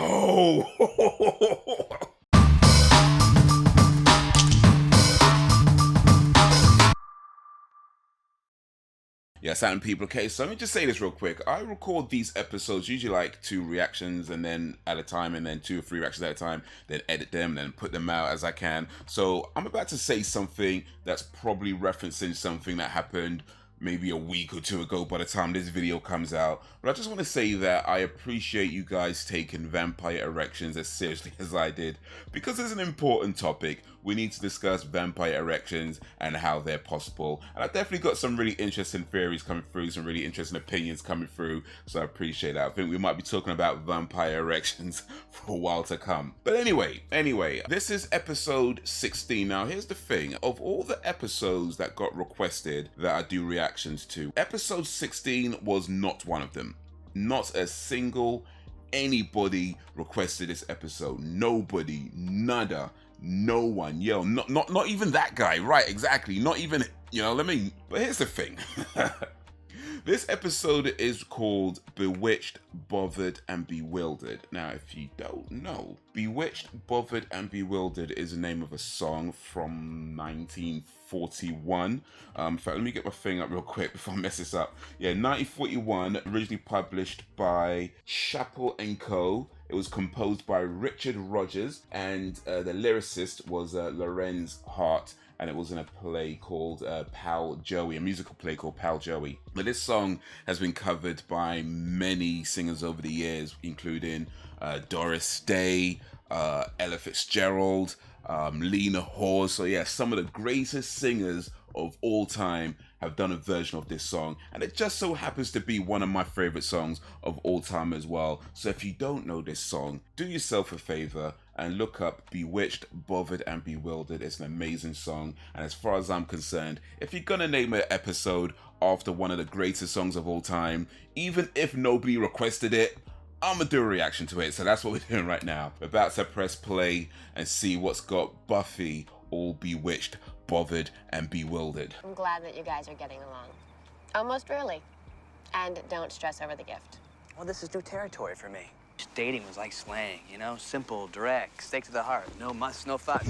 Oh! Yeah, certain people. Okay, so let me just say this real quick. I record these episodes usually like 2 reactions and then at a time, and then 2 or 3 reactions at a time, then edit them, then put them out as I can. So I'm about to say something that's probably referencing something that happened maybe a week or 2 ago by the time this video comes out. But I just want to say that I appreciate you guys taking vampire erections as seriously as I did, because it's an important topic. We need to discuss vampire erections and how they're possible. And I definitely got some really interesting theories coming through, some really interesting opinions coming through, so I appreciate that. I think we might be talking about vampire erections for a while to come. But anyway, this is episode 16. Now, here's the thing. Of all the episodes that got requested that I do reactions to, episode 16 was not one of them. Not a single anybody requested this episode. Nobody, nada. No one, yo, not even that guy, right? Exactly, not even, but here's the thing. This episode is called Bewitched, Bothered and Bewildered. Now, if you don't know, Bewitched, Bothered and Bewildered is the name of a song from 1941. In fact, let me get my thing up real quick before I mess this up. Yeah, 1941, originally published by Chappell & Co. It was composed by Richard Rogers, and the lyricist was Lorenz Hart, and it was in a play called Pal Joey, a musical play called Pal Joey. But this song has been covered by many singers over the years, including Doris Day, Ella Fitzgerald, Lena Horne. So yeah, some of the greatest singers of all time have done a version of this song, and it just so happens to be one of my favorite songs of all time as well. So if you don't know this song, do yourself a favor and look up Bewitched, Bothered and Bewildered. It's an amazing song, and as far as I'm concerned, if you're gonna name an episode after one of the greatest songs of all time, even if nobody requested it, I'm gonna do a reaction to it. So that's what we're doing right now. We're about to press play and see what's got Buffy all bewitched, bothered and bewildered. I'm glad that you guys are getting along. Almost really. And don't stress over the gift. Well, this is new territory for me. Dating was like slang, you know? Simple, direct, straight to the heart. No muss, no fuss.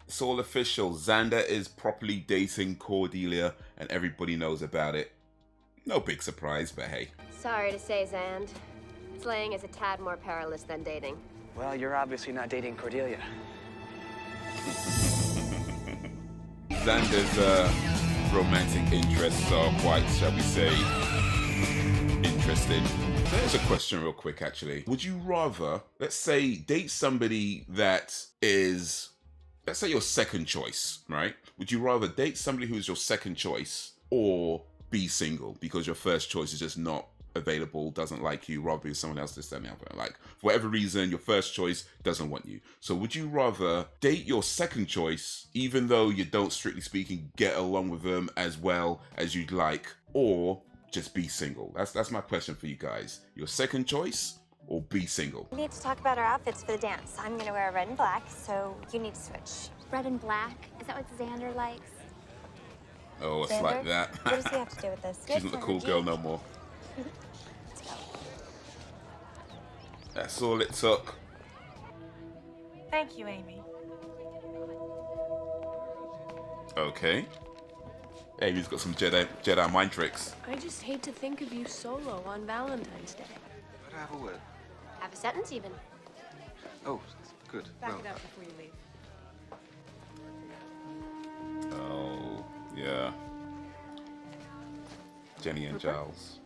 It's all official. Xander is properly dating Cordelia, and everybody knows about it. No big surprise, but hey. Sorry to say, Xand. Slaying is a tad more perilous than dating. Well, you're obviously not dating Cordelia. Xander's romantic interests are quite, shall we say, interesting. There's a question real quick, actually. Would you rather, let's say, date somebody that is, let's say, your second choice, right? Would you rather date somebody who is your second choice or be single because your first choice is just not available, doesn't like you, rather be someone else that's standing up, like for whatever reason your first choice doesn't want you? So would you rather date your second choice even though you don't, strictly speaking, get along with them as well as you'd like, or just be single? That's my question for you guys. Your second choice or be single? We need to talk about our outfits for the dance. I'm gonna wear red and black, so you need to switch. Red and black? Is that what Xander likes? Oh, it's Xander? like that. What does he have to do with this? She's not the cool girl no more. Let's go. That's all it took. Thank you, Amy. Okay. Amy's got some Jedi mind tricks. I just hate to think of you solo on Valentine's Day. Could I have a word? Have a sentence, even. Oh, good. Back Well, it up before you leave. Oh, yeah. Jenny and Giles.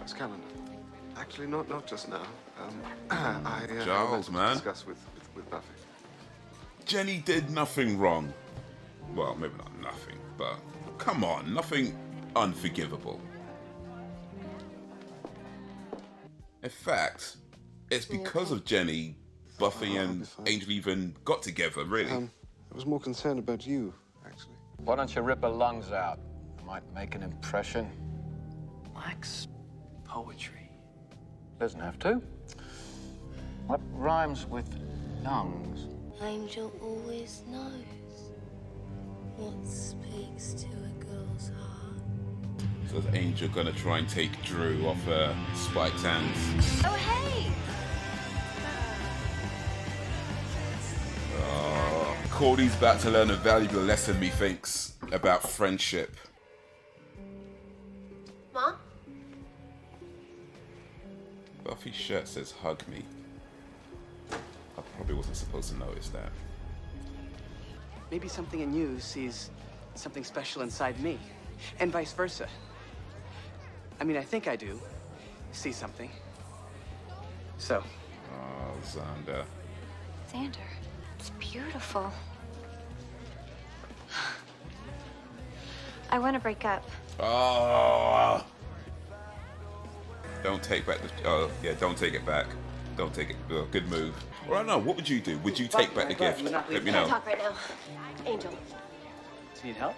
it's Calendar. Actually, not just now. I Giles, had to man. discuss with Buffy. Jenny did nothing wrong. Well, maybe not nothing, but come on, nothing unforgivable. In fact, it's because of Jenny, Buffy and Angel even got together, really. I was more concerned about you, actually. Why don't you rip her lungs out? Might make an impression. Wax poetry. Doesn't have to. What rhymes with lungs? Angel always knows what speaks to a girl's heart. So So is Angel gonna try and take Drew off her spiked hands? Oh, hey! Cordy's about to learn a valuable lesson, methinks, about friendship. Mom? Buffy's shirt says hug me. I probably wasn't supposed to notice that. Maybe something in you sees something special inside me, and vice versa. I mean, I think I do see something. So. Oh, Xander. Xander, it's beautiful. I want to break up. Oh! Don't take back the. Oh, yeah, don't take it back. Don't take it. Oh, good move. Well, I don't know. What would you do? Would you take back the gift? Let me Can't know. talk right now. Angel. Do you need help?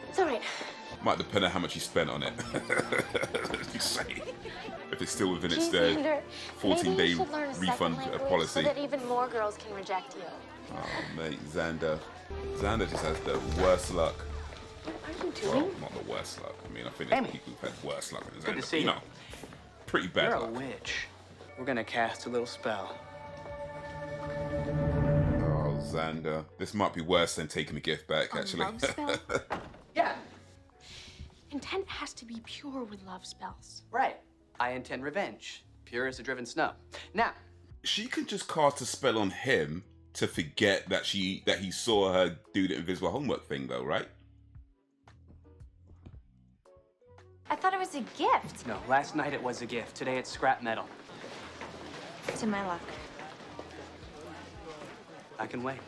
It's all right. Might depend on how much you spent on it. You say. If it's still within its Xander, 14-day maybe you should learn a second refund language policy. so that even more girls can reject you. Oh, mate, Xander. Xander just has the worst luck. What are you Well, doing? not the worst luck. I mean, I think there's Amy. people who've had worse luck than Xander. Good to see you you. know, pretty bad You're a luck. witch. We're gonna cast a little spell. Oh, Xander. This might be worse than taking the gift back, actually. Love spell? Yeah, Intent has to be pure with love spells. right. I intend revenge. Pure as the driven snow. Now, She can just cast a spell on him to forget that he saw her do the invisible homework thing, though, right? I thought it was a gift. no, last night it was a gift. Today it's scrap metal. To my luck. I can wait.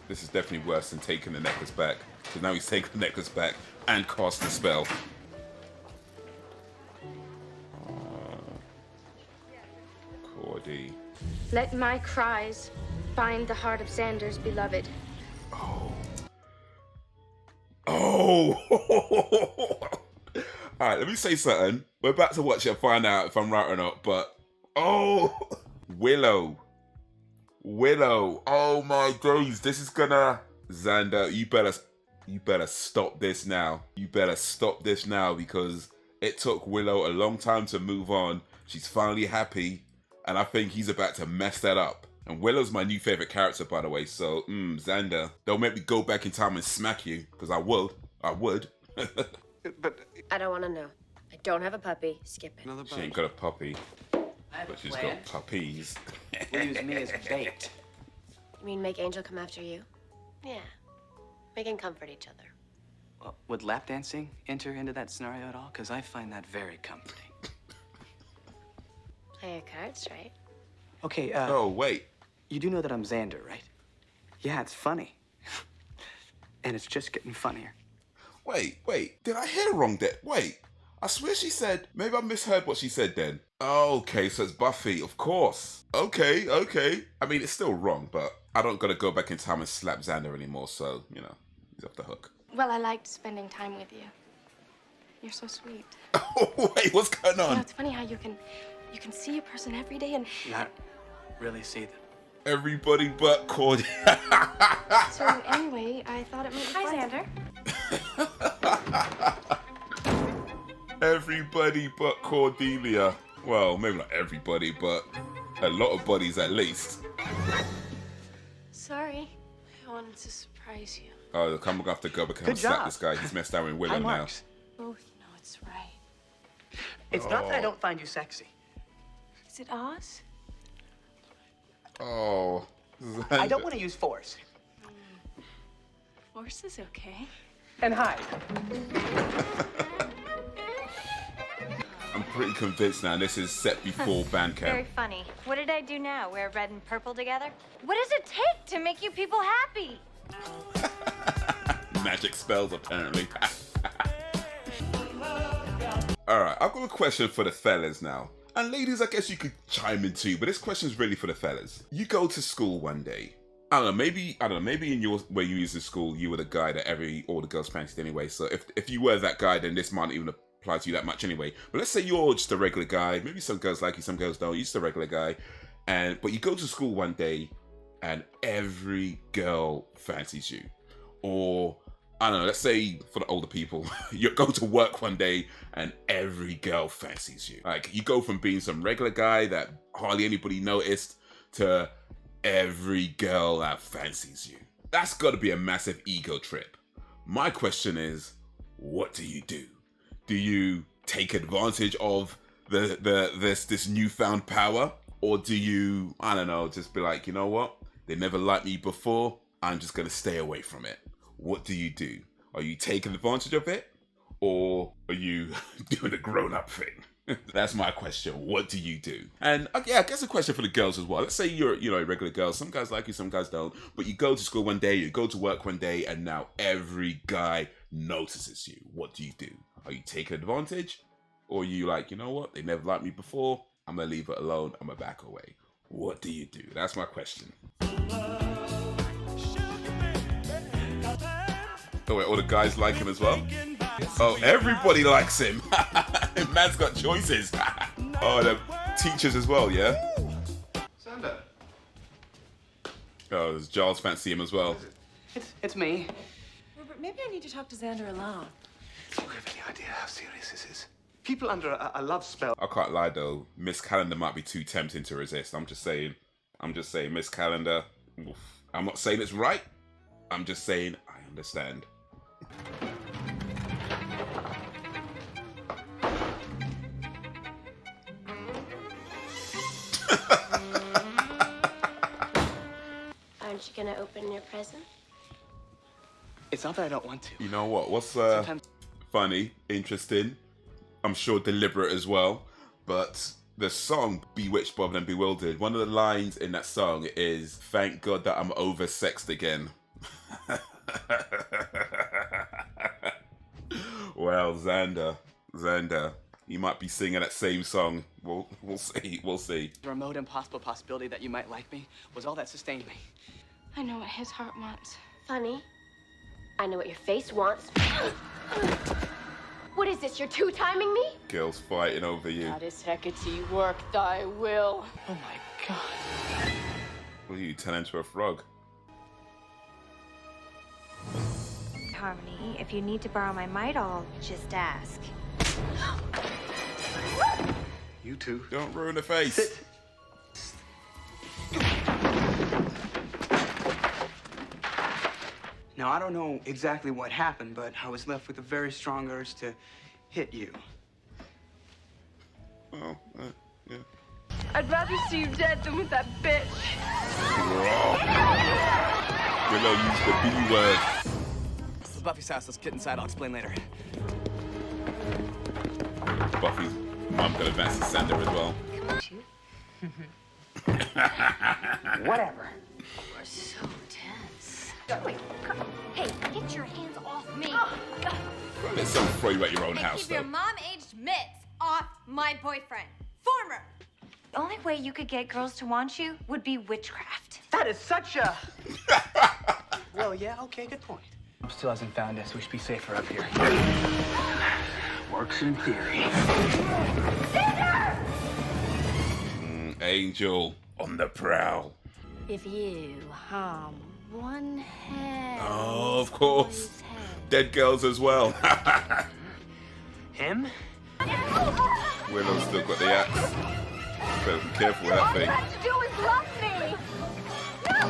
This is definitely worse than taking the necklace back. Because now he's taking the necklace back and cast the spell. Cordy. Let my cries find the heart of Xander's beloved. Oh! Alright, let me say something. We're about to watch it and find out if I'm right or not, but... Oh! Willow. Oh my days, this is gonna... Xander, you better stop this now. You better stop this now because it took Willow a long time to move on. She's finally happy, and I think he's about to mess that up. And Willow's my new favorite character, by the way, so, Xander, don't make me go back in time and smack you, because I would. But I don't want to know. I don't have a puppy. Skip it. another She ain't bite. got a puppy, I have but a she's plan. got puppies. We'll use me as bait. You mean make Angel come after you? Yeah. We can comfort each other. Well, would lap dancing enter into that scenario at all? Because I find that very comforting. Play your cards right. Okay, Oh, wait. you do know that I'm Xander, right? Yeah, it's funny. And it's just getting funnier. Wait. Did I hear wrong there? Wait. I swear she said, maybe I misheard what she said then. Okay, so it's Buffy, of course. Okay. I mean, it's still wrong, but I don't gotta go back in time and slap Xander anymore, so, you know, he's off the hook. Well, I liked spending time with you. You're so sweet. Oh, wait, what's going You know, on? it's funny how you can see a person every day and Not really see them. Everybody but Cordy. so anyway, I thought it might be fun. Xander. Everybody but Cordelia. Well, maybe not everybody, but a lot of bodies at least. Sorry. I wanted to surprise you. Oh, look, I'm gonna have to go back and Good slap job. this guy. He's messed out with Willow Hi, now. Marks. Both know it's right. It's not that I don't find you sexy. Is it Oz? Oh. I don't want to use force. Force is okay. And hide. I'm pretty convinced now this is set before band Very camp. funny. What did I do now? Wear red and purple together? What does it take to make you people happy? Magic spells, apparently. Alright, I've got a question for the fellas now. And ladies, I guess you could chime in too, but this question's really for the fellas. You go to school one day. I don't know, maybe in your where you used to school, you were the guy that all the girls fancied anyway. So if you were that guy, then this might not even apply to you that much anyway. But let's say you're just a regular guy. Maybe some girls like you, some girls don't. You're just a regular guy. But you go to school one day and every girl fancies you. Or I don't know, let's say for the older people, you go to work one day and every girl fancies you. Like, you go from being some regular guy that hardly anybody noticed to every girl that fancies you. That's got to be a massive ego trip. My question is, what do you do? Do you take advantage of this newfound power? Or do you, I don't know, just be like, you know what? They never liked me before. I'm just going to stay away from it. What do you do? Are you taking advantage of it? Or are you doing a grown-up thing? That's my question. What do you do? And yeah, I guess a question for the girls as well. Let's say you're, a regular girl. Some guys like you, some guys don't. But you go to school one day, you go to work one day, and now every guy notices you. What do you do? Are you taking advantage? Or are you like, you know what? They never liked me before. I'm going to leave it alone. I'm going to back away. What do you do? That's my question. Oh, wait, all the guys like him as well? Oh, everybody likes him. Man's got choices. Oh, the teachers as well, yeah? Xander. Oh, does Giles fancy him as well? It's me. Rupert, maybe I need to talk to Xander alone. Do you have any idea how serious this is? People under a love spell. I can't lie though, Miss Calendar might be too tempting to resist. I'm just saying, Miss Calendar. Oof. I'm not saying it's right. I'm just saying I understand. Aren't you gonna open your present? It's not that I don't want to. You know what? What's Sometimes... funny, interesting, I'm sure deliberate as well, but the song Bewitched, Bothered and Bewildered, one of the lines in that song is, "Thank God that I'm oversexed again." Well, Xander, you might be singing that same song. We'll see. The remote impossible possibility that you might like me was all that sustained me. I know what his heart wants. Funny. I know what your face wants. What is this? You're two-timing me? Girls fighting over you. That is Hecate, work thy will. Oh my God. Will you turn into a frog? Harmony, if you need to borrow my might, I'll just ask. You two. Don't ruin the face. Sit. Now, I don't know exactly what happened, but I was left with a very strong urge to hit you. Oh, yeah. I'd rather see you dead than with that bitch. Willow used the B word. This is Buffy's house. Let's get inside. I'll explain later. Buffy's mom got advanced to Xander as well. Whatever. We're so tense. Wait, hey, get your hands off me. Let someone throw you at your own And house, keep though. your mom-aged mitts off my boyfriend. Former. The only way you could get girls to want you would be witchcraft. That is such a... Well, yeah, okay, good point. Still hasn't found us. We should be safer up here. Works in theory. Angel on the prowl. If you harm one hair... Oh, of course. Dead girls as well. Him? Willow's still got the axe. Better be careful with that thing. All you have to do is love me. No!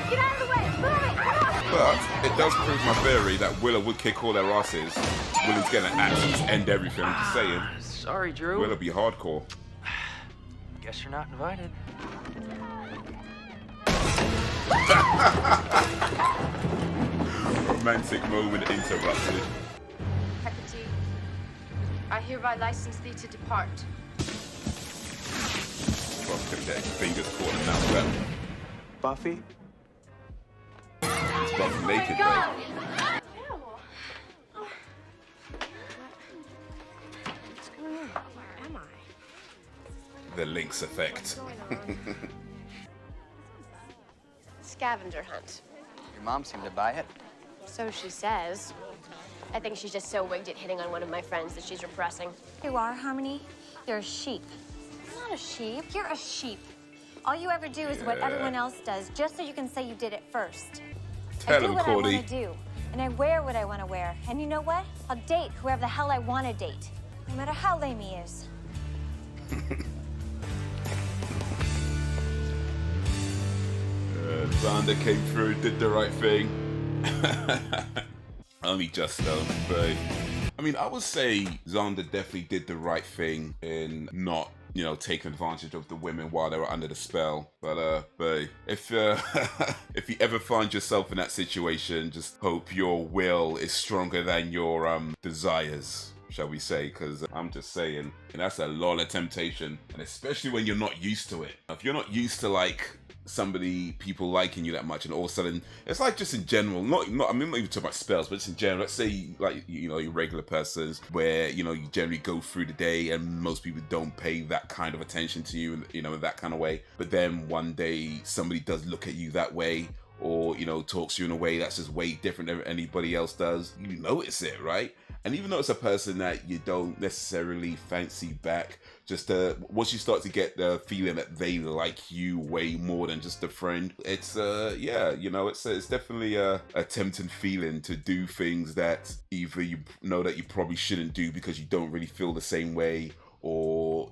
Get out of the way. Move it. But it does prove my theory that Willow would kick all their asses, willing to get an axe and just end everything. I'm just saying. Sorry, Drew. Willow be hardcore. Guess you're not invited. Romantic moment interrupted. Hecate, I hereby license thee to depart. Buff's gonna get his fingers caught in that web. Buffy? It's Buff naked though. What's going on? Where am I? The Lynx effect. Scavenger hunt. Your mom seemed to buy it. So she says. I think she's just so wigged at hitting on one of my friends that she's repressing. You are, Harmony. You're a sheep. I'm not a sheep. You're a sheep. All you ever do is what everyone else does, just so you can say you did it first. Tell I do him, what Cordy. I want to do, and I wear what I want to wear. And you know what? I'll date whoever the hell I want to date, no matter how lame he is. Xander came through, did the right thing. Only just though, but I mean, I would say Xander definitely did the right thing in not, you know, taking advantage of the women while they were under the spell. But if if you ever find yourself in that situation, just hope your will is stronger than your desires, shall we say, because I'm just saying, and that's a lot of temptation, and especially when you're not used to it. If you're not used to like people liking you that much, and all of a sudden it's like, just in general, not I mean, not even talking about spells, but just in general, let's say like, you know, your regular persons where, you know, you generally go through the day and most people don't pay that kind of attention to you, and you know, in that kind of way, but then one day somebody does look at you that way, or, you know, talks to you in a way that's just way different than anybody else does, you notice it, right? And even though it's a person that you don't necessarily fancy back, just once you start to get the feeling that they like you way more than just a friend, it's yeah, you know, it's definitely a tempting feeling to do things that either you know that you probably shouldn't do because you don't really feel the same way, or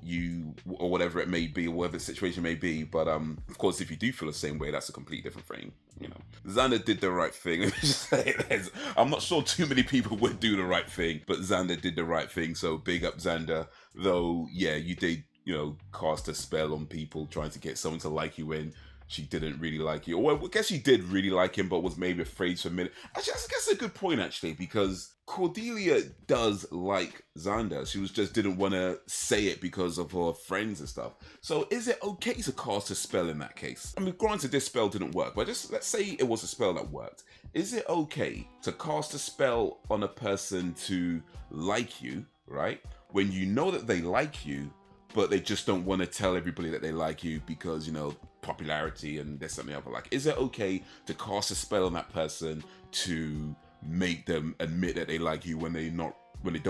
whatever it may be, or whatever the situation may be. But of course, if you do feel the same way, that's a completely different thing, you know. Xander did the right thing. Let me just say this. I'm not sure too many people would do the right thing, but Xander did the right thing, so big up Xander. Though, yeah, you did, you know, cast a spell on people trying to get someone to like you when she didn't really like you. Or I guess she did really like him, but was maybe afraid for a minute. Actually, I guess that's a good point, actually, because Cordelia does like Xander. She just didn't want to say it because of her friends and stuff. So is it okay to cast a spell in that case? I mean, granted, this spell didn't work, but just let's say it was a spell that worked. Is it okay to cast a spell on a person to like you, right, when you know that they like you, but they just don't want to tell everybody that they like you because, you know, popularity and this and the other? Like, is it okay to cast a spell on that person to make them admit that they like you when they don't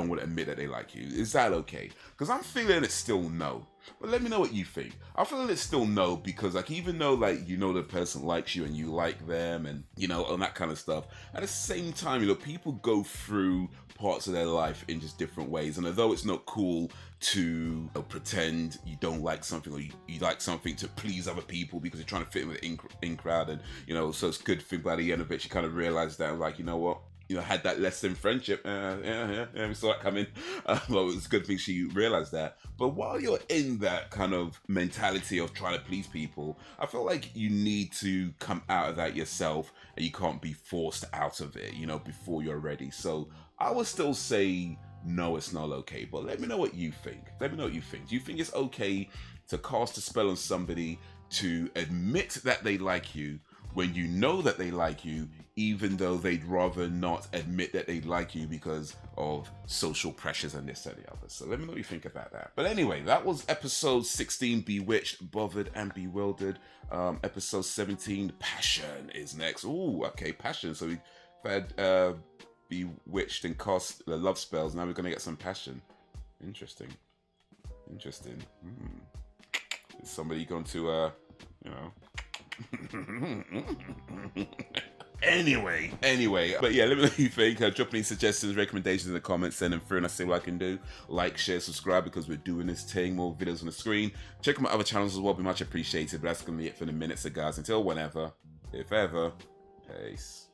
want to admit that they like you? Is that okay? Because I'm feeling it's still no. But let me know what you think. I'm feeling it's still no, because like, even though like, you know, the person likes you and you like them and, you know, and that kind of stuff, at the same time, you know, people go through parts of their life in just different ways, and although it's not cool to, you know, pretend you don't like something, or you like something to please other people because you're trying to fit in with the in crowd, and, you know, so it's a good thing by the end of it, you kind of realize that, like, you know what, you know, had that lesson friendship. Yeah, we saw that coming. Well, it's a good thing she realized that. But while you're in that kind of mentality of trying to please people, I feel like you need to come out of that yourself, and you can't be forced out of it, you know, before you're ready. So I would still say no, it's not okay. But let me know what you think. Let me know what you think. Do you think it's okay to cast a spell on somebody to admit that they like you when you know that they like you, even though they'd rather not admit that they like you because of social pressures and this and the other? So let me know what you think about that. But anyway, that was episode 16, Bewitched, Bothered and Bewildered. Episode 17, Passion is next. Ooh, okay, Passion. So we've had Bewitched and cast the love spells. Now we're going to get some Passion. Interesting. Is somebody going to, you know... Anyway, but yeah, let me know what you think. Drop any suggestions, recommendations in the comments, send them through and I see what I can do. Like, share, subscribe, because we're doing this thing, more videos on the screen. Check out my other channels as well, be much appreciated. But that's gonna be it for the minute, so guys, until whenever, if ever, peace.